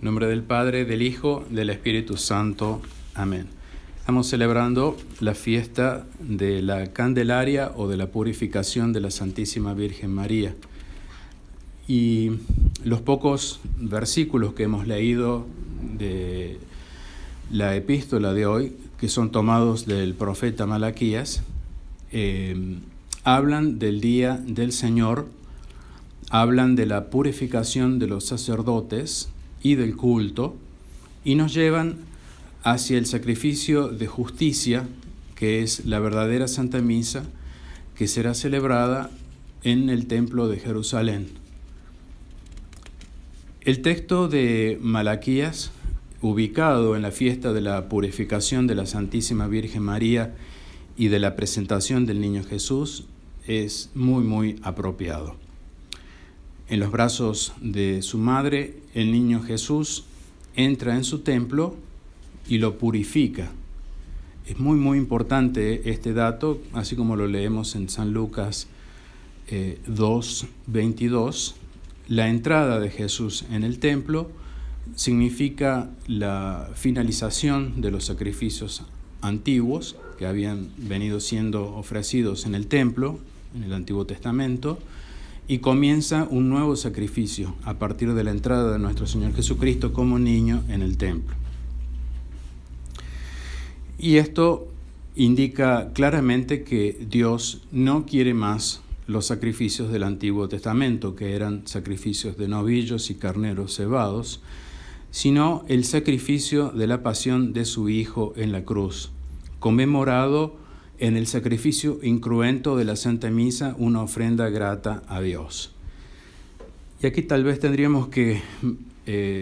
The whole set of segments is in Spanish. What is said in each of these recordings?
nombre del Padre, del Hijo, del Espíritu Santo. Amén. Estamos celebrando la fiesta de la Candelaria o de la purificación de la Santísima Virgen María. Y los pocos versículos que hemos leído de la epístola de hoy, que son tomados del profeta Malaquías, hablan del día del Señor, hablan de la purificación de los sacerdotes y del culto, y nos llevan hacia el sacrificio de justicia, que es la verdadera Santa Misa, que será celebrada en el Templo de Jerusalén. El texto de Malaquías, ubicado en la fiesta de la purificación de la Santísima Virgen María y de la presentación del Niño Jesús, es muy apropiado. En los brazos de su madre, el Niño Jesús entra en su templo y lo purifica. Es muy importante este dato, así como lo leemos en San Lucas 2:22. La entrada de Jesús en el templo significa la finalización de los sacrificios antiguos que habían venido siendo ofrecidos en el templo, en el Antiguo Testamento, y comienza un nuevo sacrificio a partir de la entrada de nuestro Señor Jesucristo como niño en el templo. Y esto indica claramente que Dios no quiere más los sacrificios del Antiguo Testamento, que eran sacrificios de novillos y carneros cebados, sino el sacrificio de la pasión de su Hijo en la cruz, conmemorado en el sacrificio incruento de la Santa Misa, una ofrenda grata a Dios. Y aquí tal vez tendríamos que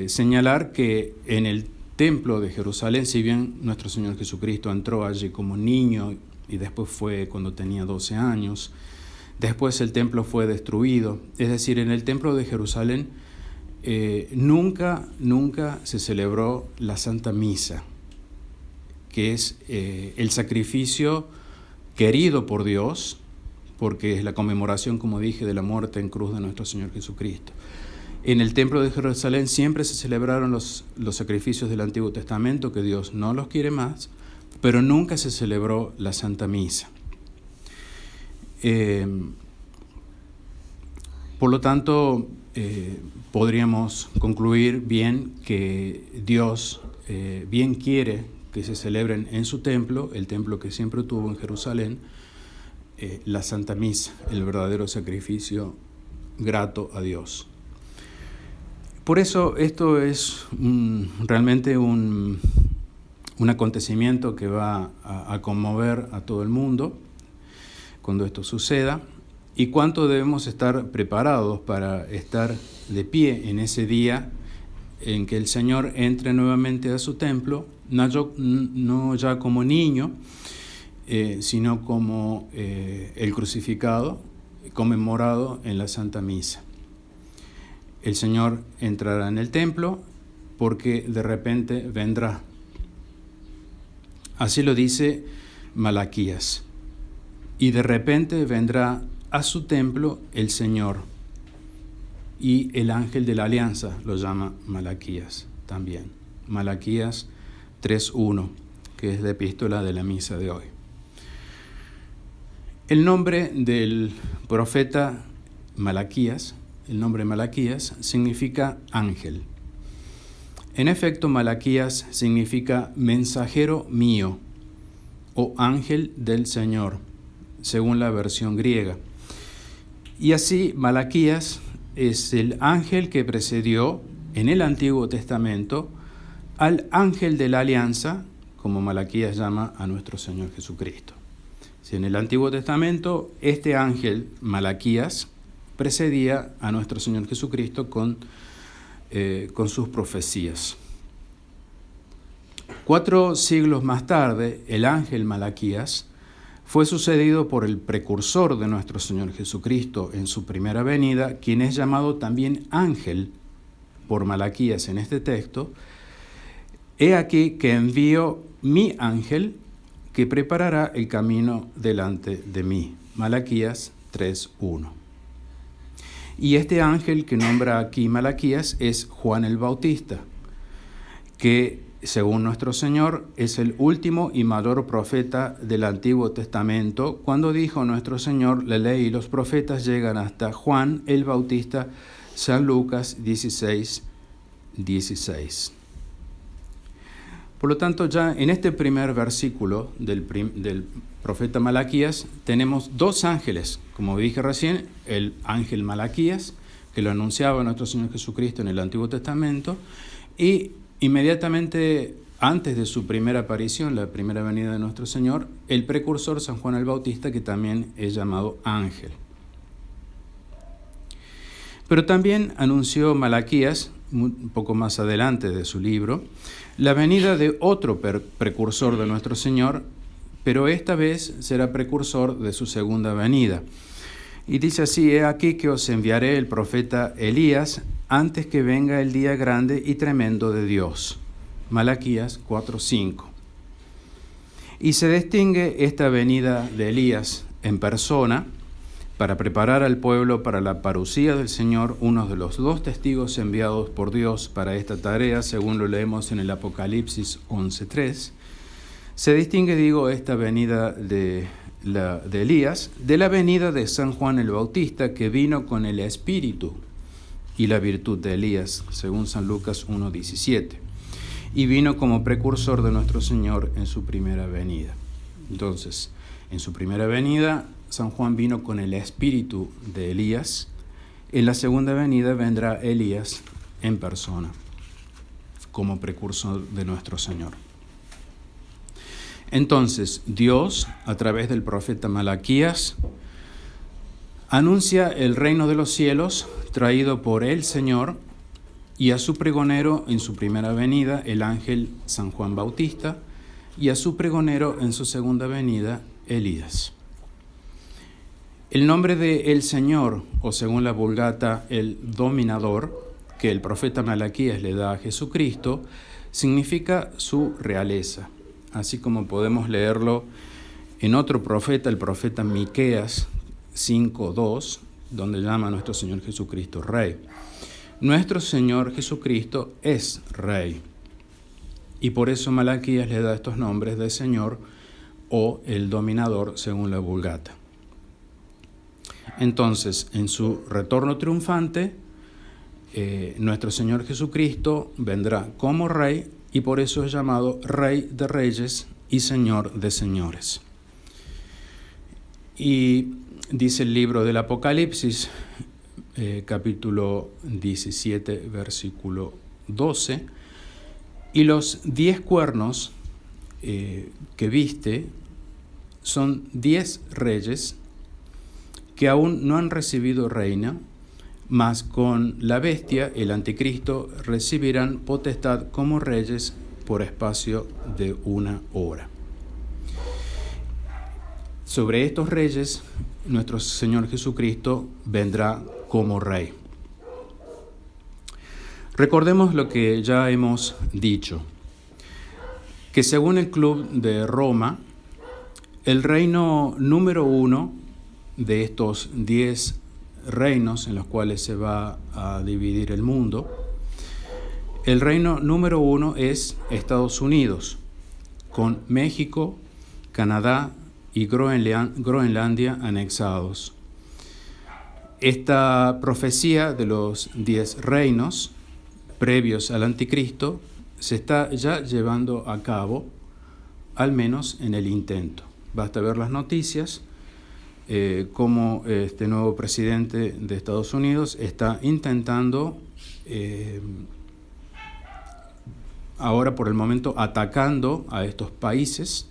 señalar que en el Templo de Jerusalén, si bien nuestro Señor Jesucristo entró allí como niño y después fue cuando tenía 12 años, después el templo fue destruido, es decir, en el Templo de Jerusalén nunca se celebró la Santa Misa, que es el sacrificio querido por Dios, porque es la conmemoración, como dije, de la muerte en cruz de nuestro Señor Jesucristo. En el Templo de Jerusalén siempre se celebraron los sacrificios del Antiguo Testamento, que Dios no los quiere más, pero nunca se celebró la Santa Misa. Por lo tanto, podríamos concluir bien que Dios bien quiere que se celebren en su templo, el templo que siempre tuvo en Jerusalén, la Santa Misa, el verdadero sacrificio grato a Dios. Por eso esto es realmente un acontecimiento que va a conmover a todo el mundo cuando esto suceda, y cuánto debemos estar preparados para estar de pie en ese día en que el Señor entre nuevamente a su templo, no ya como niño, sino como el crucificado, conmemorado en la Santa Misa. El Señor entrará en el templo porque de repente vendrá. Así lo dice Malaquías. Y de repente vendrá a su templo el Señor. Y el ángel de la alianza lo llama Malaquías también. Malaquías 3:1, que es la epístola de la misa de hoy. El nombre del profeta Malaquías, el nombre Malaquías, significa ángel. En efecto, Malaquías significa mensajero mío o ángel del Señor, según la versión griega. Y así, Malaquías es el ángel que precedió en el Antiguo Testamento al ángel de la alianza, como Malaquías llama a nuestro Señor Jesucristo. Si en el Antiguo Testamento este ángel, Malaquías, precedía a nuestro Señor Jesucristo con sus profecías. 4 siglos más tarde, el ángel Malaquías fue sucedido por el precursor de nuestro Señor Jesucristo en su primera venida, quien es llamado también ángel por Malaquías en este texto. He aquí que envío mi ángel que preparará el camino delante de mí. Malaquías 3:1. Y este ángel que nombra aquí Malaquías es Juan el Bautista, que según nuestro Señor es el último y mayor profeta del Antiguo Testamento, cuando dijo nuestro Señor, la ley y los profetas llegan hasta Juan el Bautista, San Lucas 16:16. Por lo tanto, ya en este primer versículo del profeta Malaquías tenemos dos ángeles, como dije recién, el ángel Malaquías, que lo anunciaba nuestro Señor Jesucristo en el Antiguo Testamento, y inmediatamente antes de su primera aparición, la primera venida de nuestro Señor, el precursor San Juan el Bautista, que también es llamado ángel. Pero también anunció Malaquías, un poco más adelante de su libro, la venida de otro precursor de nuestro Señor, pero esta vez será precursor de su segunda venida. Y dice así: he aquí que os enviaré el profeta Elías antes que venga el día grande y tremendo de Dios. Malaquías 4:5. Y se distingue esta venida de Elías en persona para preparar al pueblo para la parucía del Señor, uno de los dos testigos enviados por Dios para esta tarea, según lo leemos en el Apocalipsis 11:3. Se distingue, esta venida de Elías de la venida de San Juan el Bautista, que vino con el espíritu y la virtud de Elías, según San Lucas 1:17, y vino como precursor de nuestro Señor en su primera venida. Entonces, en su primera venida, San Juan vino con el espíritu de Elías. En la segunda venida vendrá Elías en persona, como precursor de nuestro Señor. Entonces, Dios, a través del profeta Malaquías, anuncia el reino de los cielos traído por el Señor, y a su pregonero en su primera venida, el ángel San Juan Bautista, y a su pregonero en su segunda venida, Elías. El nombre de el Señor, o según la Vulgata, el dominador, que el profeta Malaquías le da a Jesucristo, significa su realeza, así como podemos leerlo en otro profeta, el profeta Miqueas 5:2, donde llama a nuestro Señor Jesucristo Rey. Nuestro Señor Jesucristo es Rey, y por eso Malaquías le da estos nombres de Señor o el dominador, según la Vulgata. Entonces, en su retorno triunfante, nuestro Señor Jesucristo vendrá como Rey, y por eso es llamado Rey de Reyes y Señor de Señores. Y dice el libro del Apocalipsis, capítulo 17, versículo 12, y los 10 cuernos que viste son 10 reyes que aún no han recibido reina, mas con la bestia, el anticristo, recibirán potestad como reyes por espacio de 1 hora. Sobre estos reyes, nuestro Señor Jesucristo vendrá como Rey. Recordemos lo que ya hemos dicho, que según el Club de Roma, el reino número 1 de estos 10 reinos en los cuales se va a dividir el mundo, el reino número 1 es Estados Unidos, con México, Canadá y Groenlandia anexados. Esta profecía de los 10 reinos previos al anticristo se está ya llevando a cabo, al menos en el intento. Basta ver las noticias, cómo este nuevo presidente de Estados Unidos está intentando, ahora por el momento, atacando a estos países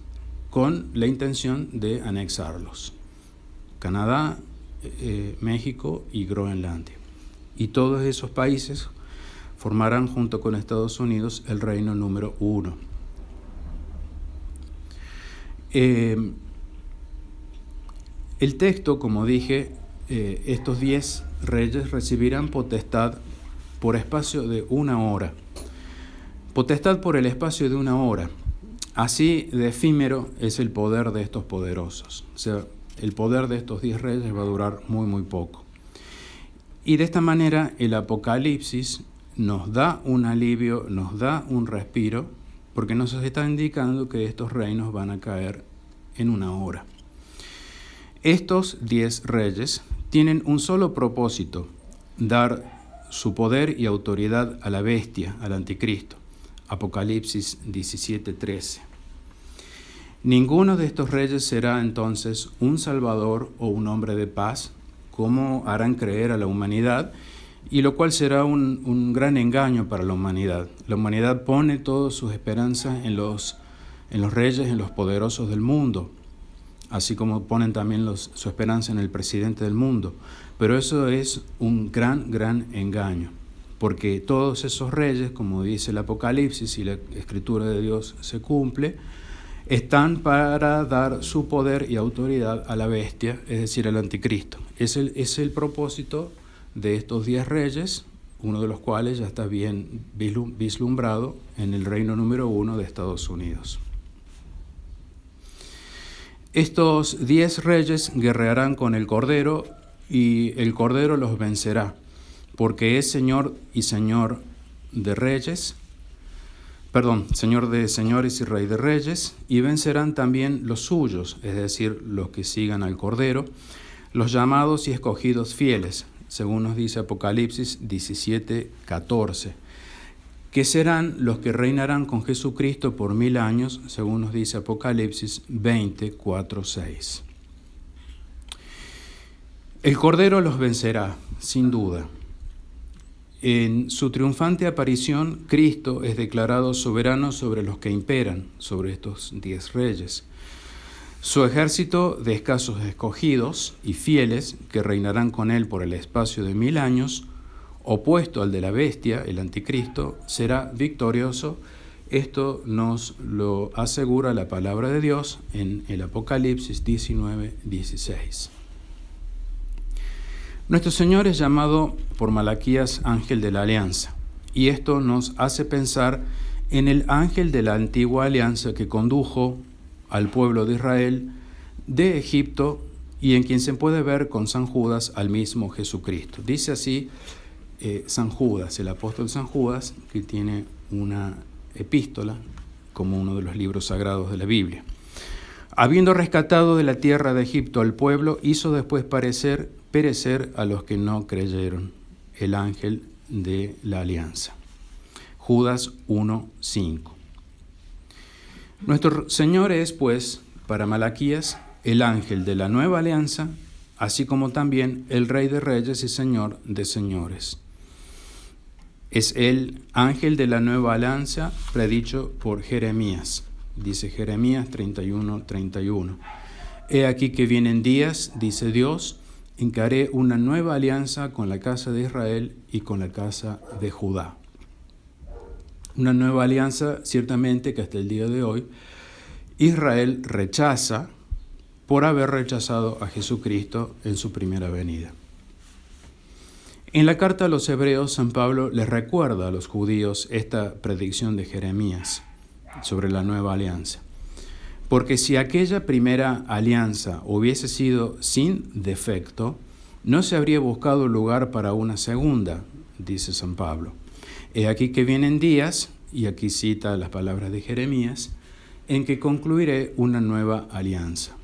con la intención de anexarlos. Canadá, México y Groenlandia. Y todos esos países formarán junto con Estados Unidos el reino número 1. El texto, como dije, estos 10 reyes recibirán potestad por espacio de 1 hora. Potestad por el espacio de 1 hora. Así de efímero es el poder de estos poderosos. O sea, el poder de estos 10 reyes va a durar muy, muy poco. Y de esta manera el Apocalipsis nos da un alivio, nos da un respiro, porque nos está indicando que estos reinos van a caer en una hora. Estos 10 reyes tienen un solo propósito: dar su poder y autoridad a la bestia, al anticristo. Apocalipsis 17:13. Ninguno de estos reyes será entonces un salvador o un hombre de paz, como harán creer a la humanidad, y lo cual será un gran engaño para la humanidad. La humanidad pone todas sus esperanzas en los reyes, en los poderosos del mundo, así como ponen también su esperanza en el presidente del mundo. Pero eso es un gran engaño, porque todos esos reyes, como dice el Apocalipsis y la Escritura de Dios se cumple, están para dar su poder y autoridad a la bestia, es decir, al anticristo. Es el propósito de estos 10 reyes, uno de los cuales ya está bien vislumbrado en el reino número 1 de Estados Unidos. Estos 10 reyes guerrearán con el Cordero, y el Cordero los vencerá, porque es Señor y Señor de reyes, Señor de señores y Rey de reyes, y vencerán también los suyos, es decir, los que sigan al Cordero, los llamados y escogidos fieles, según nos dice Apocalipsis 17:14, que serán los que reinarán con Jesucristo por 1000 años, según nos dice Apocalipsis 20:4-6. El Cordero los vencerá, sin duda. En su triunfante aparición, Cristo es declarado soberano sobre los que imperan, sobre estos 10 reyes. Su ejército de escasos escogidos y fieles, que reinarán con él por el espacio de 1000 años, opuesto al de la bestia, el anticristo, será victorioso. Esto nos lo asegura la palabra de Dios en el Apocalipsis 19:16. Nuestro Señor es llamado por Malaquías ángel de la alianza, y esto nos hace pensar en el ángel de la antigua alianza que condujo al pueblo de Israel de Egipto, y en quien se puede ver con San Judas al mismo Jesucristo. Dice así San Judas, el apóstol San Judas, que tiene una epístola como uno de los libros sagrados de la Biblia. Habiendo rescatado de la tierra de Egipto al pueblo, hizo después perecer a los que no creyeron, el ángel de la alianza. Judas 1:5. Nuestro Señor es, pues, para Malaquías, el ángel de la nueva alianza, así como también el Rey de reyes y Señor de señores. Es el ángel de la nueva alianza predicho por Jeremías. Dice Jeremías 31:31. He aquí que vienen días, dice Dios, en que haré una nueva alianza con la casa de Israel y con la casa de Judá. Una nueva alianza, ciertamente, que hasta el día de hoy Israel rechaza por haber rechazado a Jesucristo en su primera venida. En la carta a los Hebreos, San Pablo les recuerda a los judíos esta predicción de Jeremías sobre la nueva alianza. Porque si aquella primera alianza hubiese sido sin defecto, no se habría buscado lugar para una segunda, dice San Pablo. He aquí que vienen días, y aquí cita las palabras de Jeremías, en que concluiré una nueva alianza.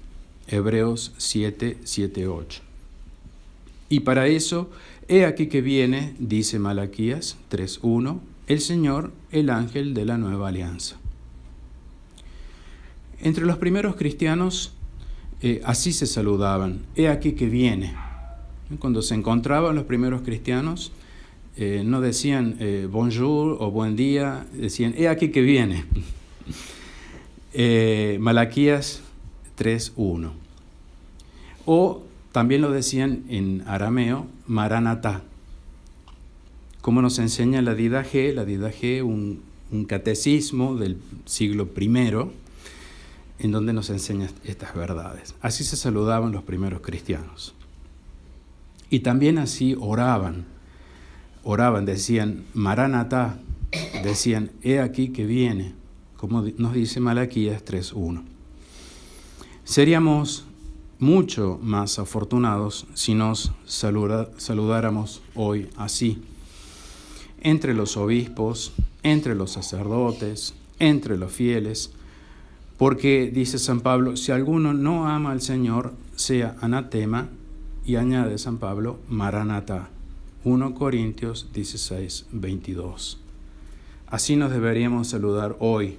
Hebreos 7:7-8. Y para eso, he aquí que viene, dice Malaquías 3:1, el Señor, el ángel de la nueva alianza. Entre los primeros cristianos así se saludaban, he aquí que viene. Cuando se encontraban los primeros cristianos, no decían bonjour o buen día, decían he aquí que viene. Malaquías 3:1. O también lo decían en arameo, Maranatá. Como nos enseña la Didache, un catecismo del siglo I, en donde nos enseña estas verdades. Así se saludaban los primeros cristianos. Y también así oraban, decían Maranatá, decían he aquí que viene, como nos dice Malaquías 3:1. Seríamos mucho más afortunados si nos saludáramos hoy así. entre los obispos, entre los sacerdotes, entre los fieles, porque, dice San Pablo, si alguno no ama al Señor, sea anatema, y añade San Pablo, Maranatá. 1 Corintios 16, 22. Así nos deberíamos saludar hoy,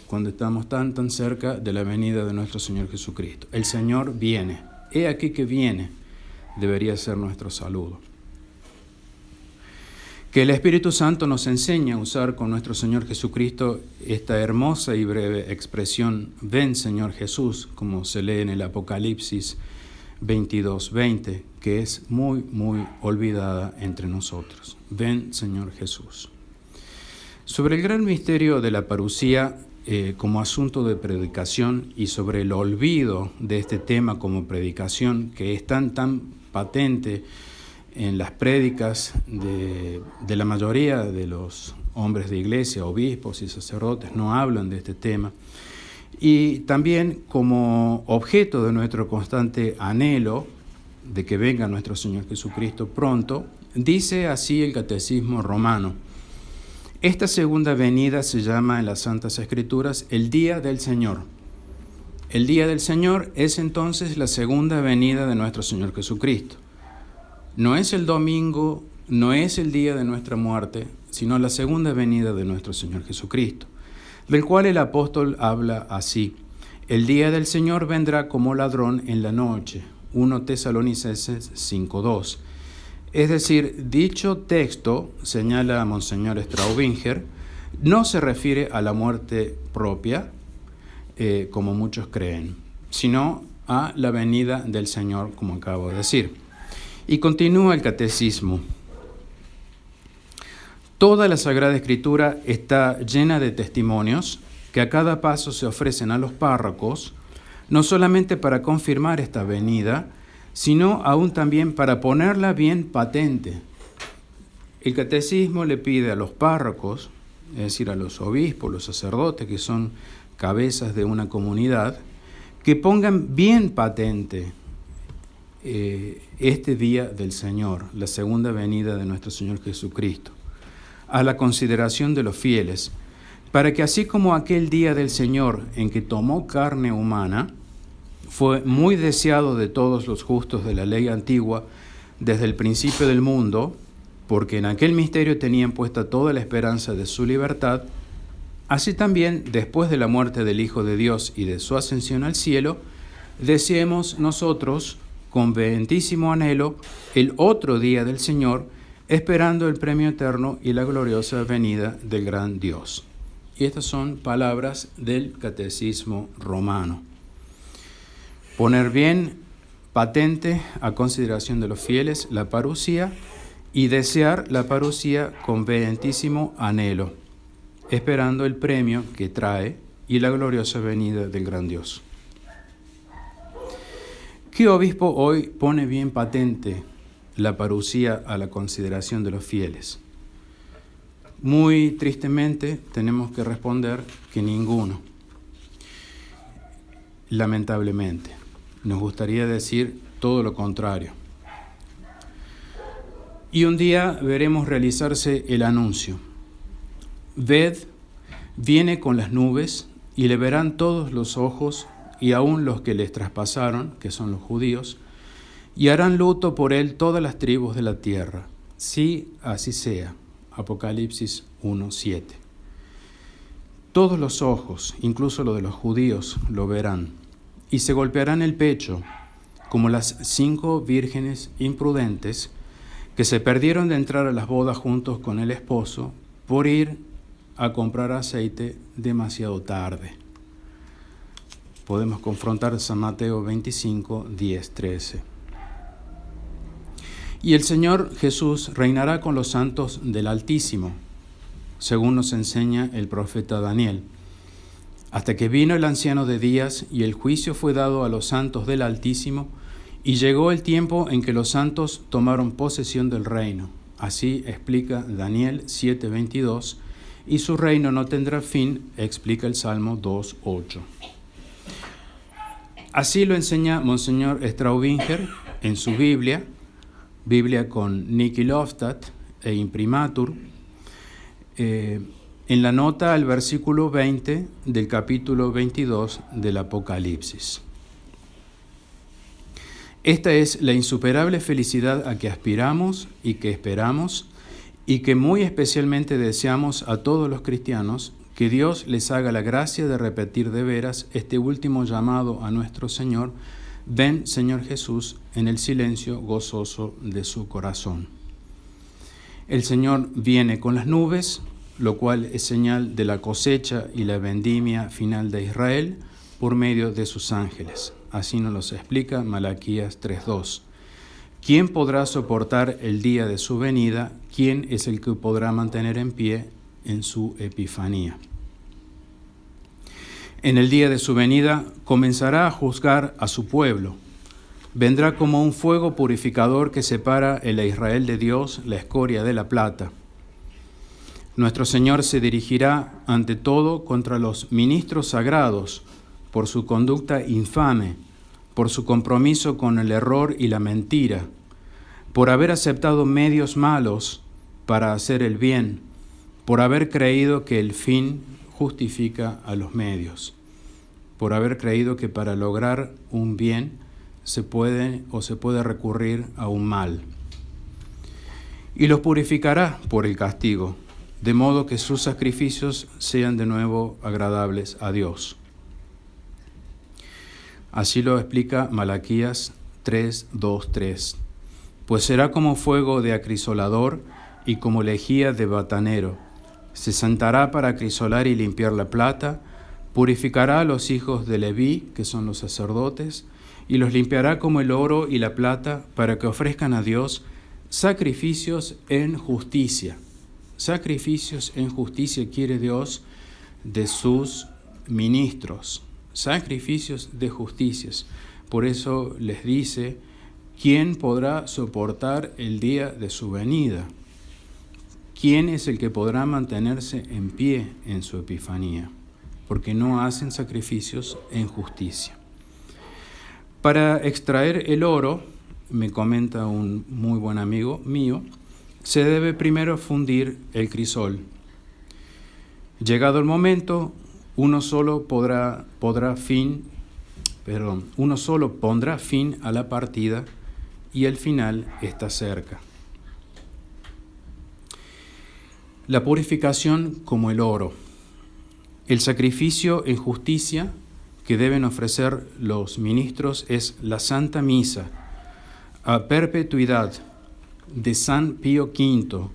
cuando estamos tan cerca de la venida de nuestro Señor Jesucristo. El Señor viene. He aquí que viene, debería ser nuestro saludo. Que el Espíritu Santo nos enseñe a usar con nuestro Señor Jesucristo esta hermosa y breve expresión, ven Señor Jesús, como se lee en el Apocalipsis 22:20, que es muy olvidada entre nosotros. Ven Señor Jesús. Sobre el gran misterio de la parucía como asunto de predicación y sobre el olvido de este tema como predicación, que es tan patente en las prédicas de la mayoría de los hombres de iglesia, obispos y sacerdotes, no hablan de este tema. Y también como objeto de nuestro constante anhelo de que venga nuestro Señor Jesucristo pronto, dice así el Catecismo Romano: esta segunda venida se llama en las Santas Escrituras el Día del Señor. El Día del Señor es entonces la segunda venida de nuestro Señor Jesucristo. No es el domingo, no es el día de nuestra muerte, sino la segunda venida de nuestro Señor Jesucristo, del cual el apóstol habla así: el día del Señor vendrá como ladrón en la noche. 1 Tesalonicenses 5:2. Es decir, dicho texto, señala a Monseñor Straubinger, no se refiere a la muerte propia, como muchos creen, sino a la venida del Señor, como acabo de decir. Y continúa el catecismo. Toda la Sagrada Escritura está llena de testimonios que a cada paso se ofrecen a los párrocos, no solamente para confirmar esta venida, sino aún también para ponerla bien patente. El catecismo le pide a los párrocos, es decir, a los obispos, los sacerdotes, que son cabezas de una comunidad, que pongan bien patente este día del Señor, la segunda venida de nuestro Señor Jesucristo, a la consideración de los fieles, para que así como aquel día del Señor en que tomó carne humana, fue muy deseado de todos los justos de la ley antigua desde el principio del mundo, porque en aquel misterio tenían puesta toda la esperanza de su libertad, así también después de la muerte del Hijo de Dios y de su ascensión al cielo, deseemos nosotros con vehementísimo anhelo el otro día del Señor, esperando el premio eterno y la gloriosa venida del gran Dios. Y estas son palabras del Catecismo Romano. Poner bien patente a consideración de los fieles la parucía y desear la parucía con vehementísimo anhelo, esperando el premio que trae y la gloriosa venida del gran Dios. ¿Qué obispo hoy pone bien patente la parucía a la consideración de los fieles? Muy tristemente tenemos que responder que ninguno. Lamentablemente. Nos gustaría decir todo lo contrario. Y un día veremos realizarse el anuncio: ved, viene con las nubes, y le verán todos los ojos, y aun los que les traspasaron, que son los judíos, y harán luto por él todas las tribus de la tierra. Sí, así sea. Apocalipsis 1:7. Todos los ojos, incluso los de los judíos, lo verán, y se golpearán el pecho, como las 5 vírgenes imprudentes que se perdieron de entrar a las bodas juntos con el esposo por ir a comprar aceite demasiado tarde. Podemos confrontar San Mateo 25, 10, 13. Y el Señor Jesús reinará con los santos del Altísimo, según nos enseña el profeta Daniel, hasta que vino el anciano de días y el juicio fue dado a los santos del Altísimo, y llegó el tiempo en que los santos tomaron posesión del reino. Así explica Daniel 7:22, y su reino no tendrá fin, explica el Salmo 2:8. Así lo enseña Monseñor Straubinger en su Biblia con Niki Loftat e Imprimatur, en la nota al versículo 20 del capítulo 22 del Apocalipsis. Esta es la insuperable felicidad a que aspiramos y que esperamos y que muy especialmente deseamos a todos los cristianos, que Dios les haga la gracia de repetir de veras este último llamado a nuestro Señor: ven, Señor Jesús, en el silencio gozoso de su corazón. El Señor viene con las nubes, lo cual es señal de la cosecha y la vendimia final de Israel por medio de sus ángeles. Así nos lo explica Malaquías 3:2. ¿Quién podrá soportar el día de su venida? ¿Quién es el que podrá mantener en pie en su epifanía? En el día de su venida comenzará a juzgar a su pueblo. Vendrá como un fuego purificador que separa el Israel de Dios, la escoria de la plata. Nuestro Señor se dirigirá ante todo contra los ministros sagrados por su conducta infame, por su compromiso con el error y la mentira, por haber aceptado medios malos para hacer el bien, por haber creído que el fin justifica a los medios, por haber creído que para lograr un bien se puede recurrir a un mal. Y los purificará por el castigo, de modo que sus sacrificios sean de nuevo agradables a Dios. Así lo explica Malaquías 3:2-3. Pues será como fuego de acrisolador y como lejía de batanero. Se sentará para acrisolar y limpiar la plata, purificará a los hijos de Leví, que son los sacerdotes, y los limpiará como el oro y la plata, para que ofrezcan a Dios sacrificios en justicia. Sacrificios en justicia quiere Dios de sus ministros. Sacrificios de justicias. Por eso les dice: ¿quién podrá soportar el día de su venida? ¿Quién es el que podrá mantenerse en pie en su epifanía? Porque no hacen sacrificios en justicia. Para extraer el oro, me comenta un muy buen amigo mío, se debe primero fundir el crisol. Llegado el momento, uno solo pondrá fin a la partida y el final está cerca. La purificación como el oro. El sacrificio en justicia que deben ofrecer los ministros es la Santa Misa a perpetuidad de San Pío V,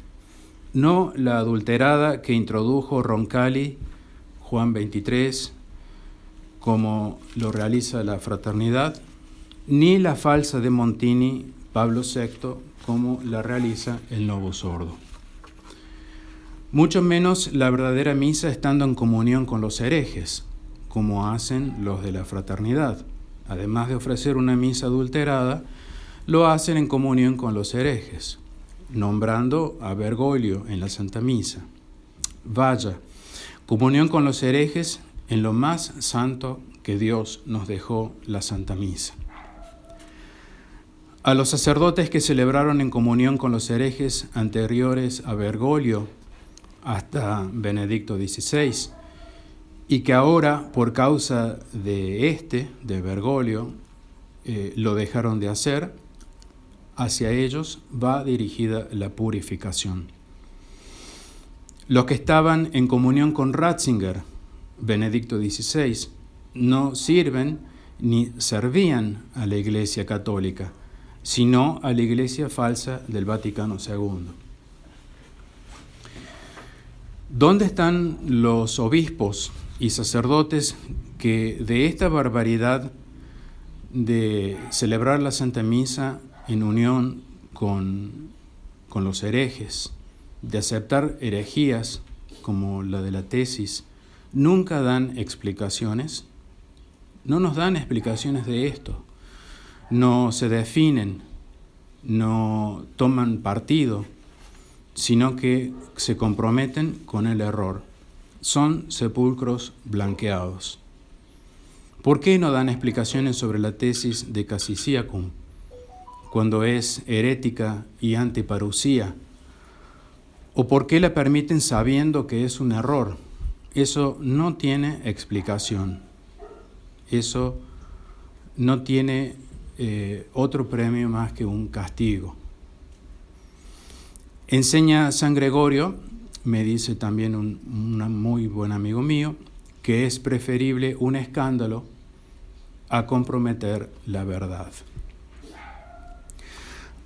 no la adulterada que introdujo Roncalli, Juan 23, como lo realiza la Fraternidad, ni la falsa de Montini, Pablo VI, como la realiza el Novus Ordo. Mucho menos la verdadera misa estando en comunión con los herejes, como hacen los de la Fraternidad. Además de ofrecer una misa adulterada, lo hacen en comunión con los herejes, nombrando a Bergoglio en la Santa Misa. Vaya, comunión con los herejes en lo más santo que Dios nos dejó, la Santa Misa. A los sacerdotes que celebraron en comunión con los herejes anteriores a Bergoglio hasta Benedicto XVI, y que ahora, por causa de Bergoglio, lo dejaron de hacer, hacia ellos va dirigida la purificación. Los que estaban en comunión con Ratzinger, Benedicto XVI, no sirven ni servían a la Iglesia Católica, sino a la Iglesia falsa del Vaticano II. ¿Dónde están los obispos y sacerdotes que de esta barbaridad de celebrar la Santa Misa en unión con los herejes, de aceptar herejías como la de la tesis, nunca dan explicaciones? No nos dan explicaciones de esto, no se definen, no toman partido, sino que se comprometen con el error. Son sepulcros blanqueados. ¿Por qué no dan explicaciones sobre la tesis de Cassisiacum, cuando es herética y antiparucía? ¿O por qué la permiten sabiendo que es un error? Eso no tiene explicación. Eso no tiene otro premio más que un castigo. Enseña San Gregorio, me dice también un muy buen amigo mío, que es preferible un escándalo a comprometer la verdad.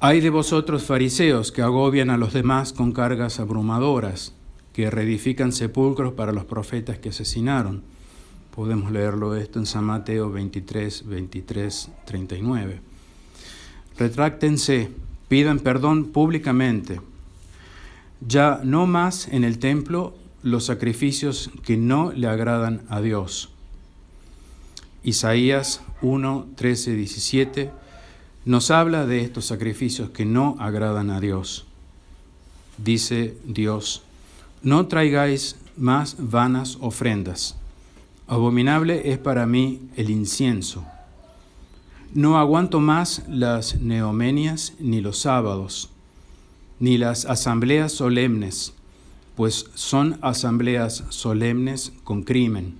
Ay de vosotros, fariseos, que agobian a los demás con cargas abrumadoras, que reedifican sepulcros para los profetas que asesinaron. Podemos leerlo esto en San Mateo 23, 39. Retráctense, pidan perdón públicamente. Ya no más en el templo los sacrificios que no le agradan a Dios. Isaías 1, 13, 17 nos habla de estos sacrificios que no agradan a Dios. Dice Dios: no traigáis más vanas ofrendas. Abominable es para mí el incienso. No aguanto más las neomenias ni los sábados, ni las asambleas solemnes, pues son asambleas solemnes con crimen.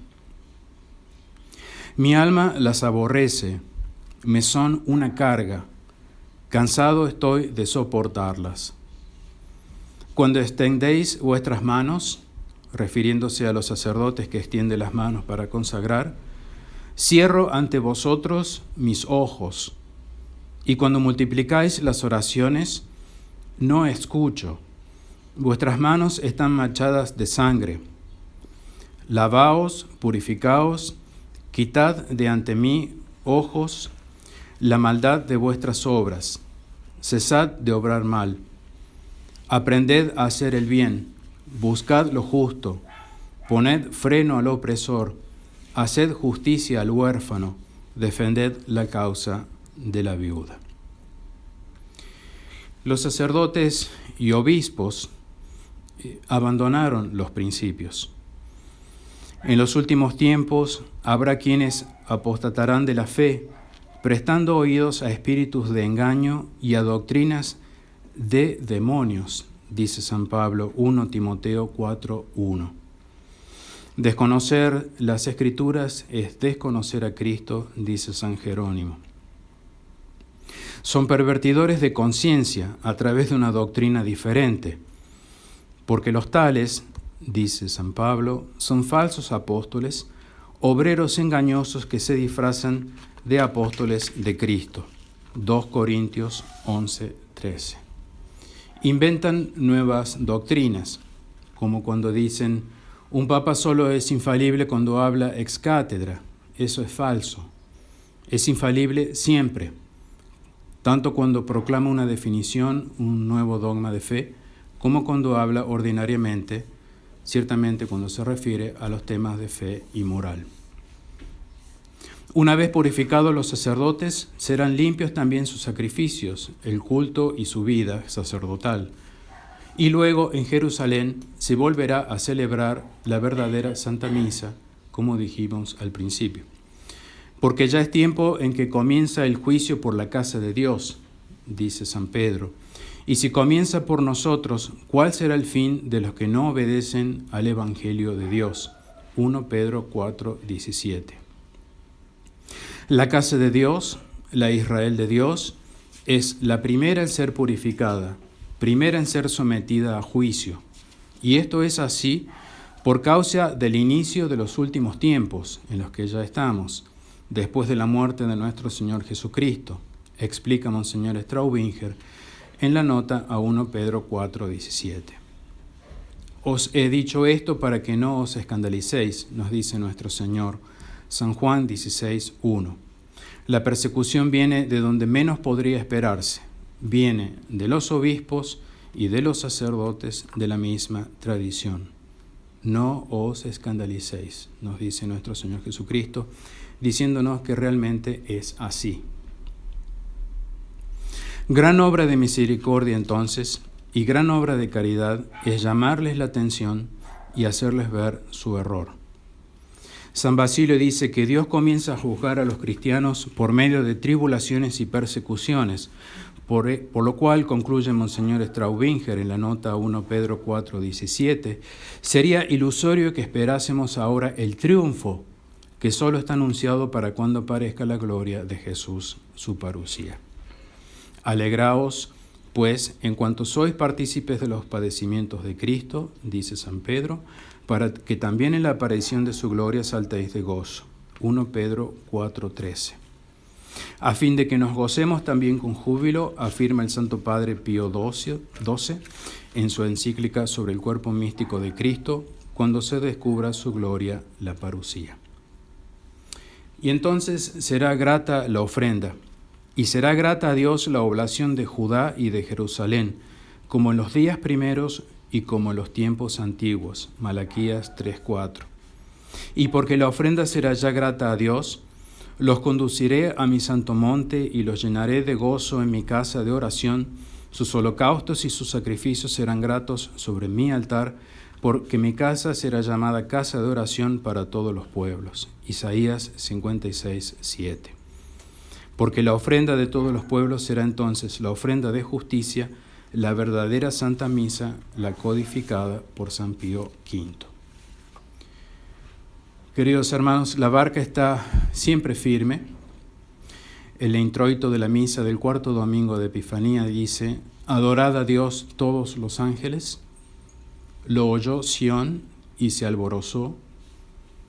Mi alma las aborrece, me son una carga, cansado estoy de soportarlas. Cuando extendéis vuestras manos, refiriéndose a los sacerdotes que extienden las manos para consagrar, cierro ante vosotros mis ojos, y cuando multiplicáis las oraciones, no escucho. Vuestras manos están manchadas de sangre. Lavaos, purificaos, quitad de ante mí, ojos, la maldad de vuestras obras. Cesad de obrar mal. Aprended a hacer el bien, buscad lo justo, poned freno al opresor, haced justicia al huérfano, defended la causa de la viuda. Los sacerdotes y obispos abandonaron los principios. En los últimos tiempos habrá quienes apostatarán de la fe, prestando oídos a espíritus de engaño y a doctrinas de demonios, dice San Pablo, 1 Timoteo 4:1. Desconocer las Escrituras es desconocer a Cristo, dice San Jerónimo. Son pervertidores de conciencia a través de una doctrina diferente, porque los tales, dice San Pablo, son falsos apóstoles, obreros engañosos que se disfrazan de apóstoles de Cristo. 2 Corintios 11:13. Inventan nuevas doctrinas, como cuando dicen, un papa solo es infalible cuando habla ex cátedra. Eso es falso. Es infalible siempre, tanto cuando proclama una definición, un nuevo dogma de fe, como cuando habla ordinariamente, ciertamente cuando se refiere a los temas de fe y moral. Una vez purificados los sacerdotes, serán limpios también sus sacrificios, el culto y su vida sacerdotal. Y luego en Jerusalén se volverá a celebrar la verdadera Santa Misa, como dijimos al principio. Porque ya es tiempo en que comienza el juicio por la casa de Dios, dice San Pedro. Y si comienza por nosotros, ¿cuál será el fin de los que no obedecen al Evangelio de Dios? 1 Pedro 4:17. La casa de Dios, la Israel de Dios, es la primera en ser purificada, primera en ser sometida a juicio. Y esto es así por causa del inicio de los últimos tiempos en los que ya estamos, después de la muerte de nuestro Señor Jesucristo, explica Monseñor Straubinger en la nota a 1 Pedro 4:17. Os he dicho esto para que no os escandalicéis, nos dice nuestro Señor. San Juan 16:1. La persecución viene de donde menos podría esperarse. Viene de los obispos y de los sacerdotes de la misma tradición. No os escandalicéis, nos dice nuestro Señor Jesucristo, diciéndonos que realmente es así. Gran obra de misericordia entonces, y gran obra de caridad, es llamarles la atención y hacerles ver su error. San Basilio dice que Dios comienza a juzgar a los cristianos por medio de tribulaciones y persecuciones, Por lo cual, concluye Monseñor Straubinger en la nota 1 Pedro 4:17, sería ilusorio que esperásemos ahora el triunfo que solo está anunciado para cuando aparezca la gloria de Jesús, su parucía. Alegraos, pues, en cuanto sois partícipes de los padecimientos de Cristo, dice San Pedro, para que también en la aparición de su gloria saltéis de gozo. 1 Pedro 4:13. A fin de que nos gocemos también con júbilo, afirma el Santo Padre Pío XII en su encíclica sobre el cuerpo místico de Cristo, cuando se descubra su gloria, la parucía. Y entonces será grata la ofrenda, y será grata a Dios la oblación de Judá y de Jerusalén, como en los días primeros y como en los tiempos antiguos. Malaquías 3:4. Y porque la ofrenda será ya grata a Dios, los conduciré a mi santo monte y los llenaré de gozo en mi casa de oración. Sus holocaustos y sus sacrificios serán gratos sobre mi altar, porque mi casa será llamada casa de oración para todos los pueblos. Isaías 56:7. Porque la ofrenda de todos los pueblos será entonces la ofrenda de justicia, la verdadera Santa Misa, la codificada por San Pío V. Queridos hermanos, la barca está siempre firme. El introito de la misa del cuarto domingo de Epifanía dice: adorad a Dios todos los ángeles. Lo oyó Sión y se alborozó.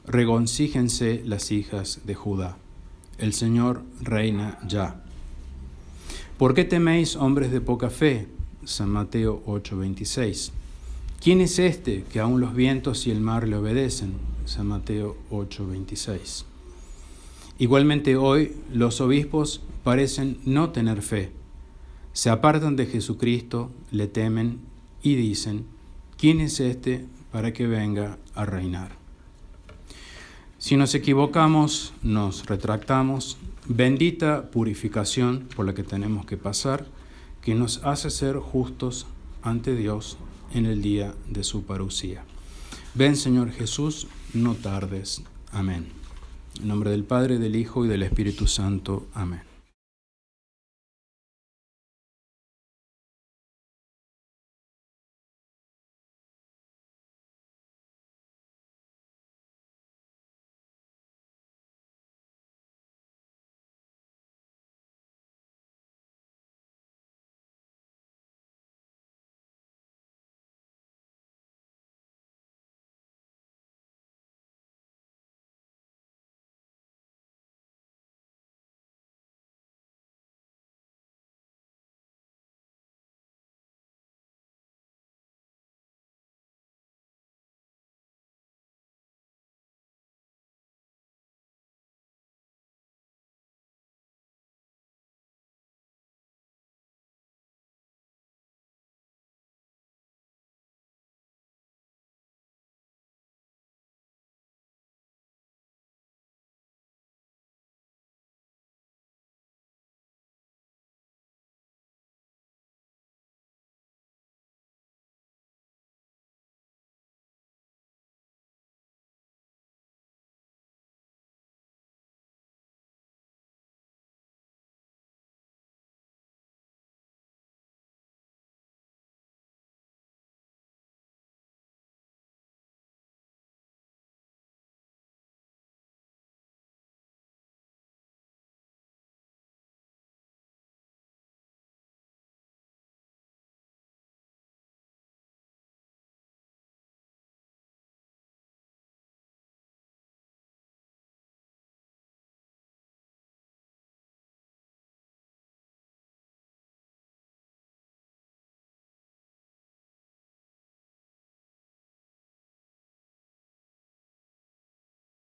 Regocíjense las hijas de Judá. El Señor reina ya. ¿Por qué teméis, hombres de poca fe? San Mateo 8:26. ¿Quién es este que aún los vientos y el mar le obedecen? San Mateo 8:26. Igualmente hoy los obispos parecen no tener fe. Se apartan de Jesucristo, le temen y dicen: ¿quién es este para que venga a reinar? Si nos equivocamos, nos retractamos. Bendita purificación por la que tenemos que pasar, que nos hace ser justos ante Dios en el día de su parucía. Ven, Señor Jesús, no tardes. Amén. En nombre del Padre, del Hijo y del Espíritu Santo. Amén.